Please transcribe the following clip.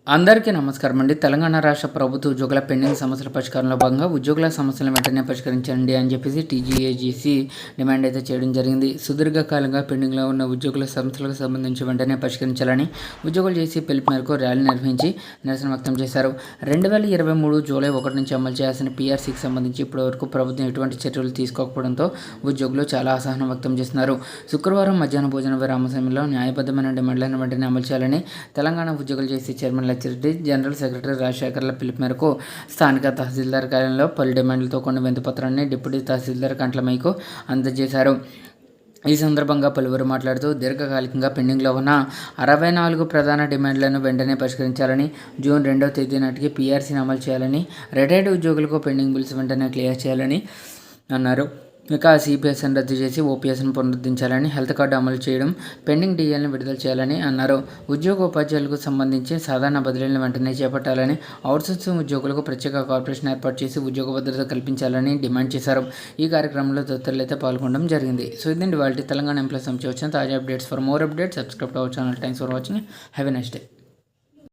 అందరికీ నమస్కారం అండి. తెలంగాణ రాష్ట్ర ప్రభుత్వ ఉద్యోగుల పెండింగ్ సమస్యల పరిష్కారంలో భాగంగా ఉద్యోగుల సమస్యలను వెంటనే పరిష్కరించండి అని చెప్పేసి టీజీఏజీసీ డిమాండ్ అయితే చేయడం జరిగింది. సుదీర్ఘకాలంగా పెండింగ్లో ఉన్న ఉద్యోగుల సమస్యలకు సంబంధించి వెంటనే పరిష్కరించాలని ఉద్యోగులు చేసి పిలుపు మేరకు ర్యాలీ నిర్వహించి నిరసన వ్యక్తం చేశారు. 2023 జూలై 1 నుంచి అమలు చేయాల్సిన పీఆర్సీకి సంబంధించి ఇప్పటివరకు ప్రభుత్వం ఎటువంటి చర్యలు తీసుకోకపోవడంతో ఉద్యోగులు చాలా అసహనం వ్యక్తం చేస్తున్నారు. శుక్రవారం మధ్యాహ్న భోజన విరామ సమయంలో న్యాయబద్ధమైన డిమాండ్లను వెంటనే అమలు చేయాలని తెలంగాణ ఉద్యోగులు చేసి చైర్మన్ లచ్చిరెడ్డి, జనరల్ సెక్రటరీ రాజశేఖర్ల పిలుపు మేరకు స్థానిక తహసీల్దార్ కార్యాలయంలో పలు డిమాండ్లతో కొన్ని వినతిపత్రాన్ని డిప్యూటీ తహసీల్దార్ కంట్లమైకు అందజేశారు. ఈ సందర్భంగా పలువురు మాట్లాడుతూ దీర్ఘకాలికంగా పెండింగ్లో ఉన్న 64 ప్రధాన డిమాండ్లను వెంటనే పరిష్కరించాలని, జూన్ 2వ తేదీ నాటికి పీఆర్సీని అమలు చేయాలని, రిటైర్డ్ ఉద్యోగులకు పెండింగ్ బిల్స్ వెంటనే క్లియర్ చేయాలని అన్నారు. ఇక సిపిఎస్ను రద్దు చేసి ఓపీఎస్ను పునరుద్ధరించాలని, హెల్త్ కార్డు అమలు చేయడం, పెండింగ్ డిఎల్ని విడుదల చేయాలని అన్నారు. ఉద్యోగోపాధ్యాయులకు సంబంధించి సాధారణ బదిలీలను వెంటనే చేపట్టాలని, అవుట్సోర్సింగ్ ఉద్యోగులకు ప్రత్యేక కార్పొరేషన్ ఏర్పాటు చేసి ఉద్యోగ భద్రత కల్పించాలని డిమాండ్ చేశారు. ఈ కార్యక్రమంలో తదితరులు అయితే పాల్గొనడం జరిగింది. సో ఇదండి వాళ్ళ తెలంగాణ ఎంప్లాయీస్ నుంచి వచ్చిన తాజా updates. For more updates subscribe to our channel. Thanks for watching. Have a nice day.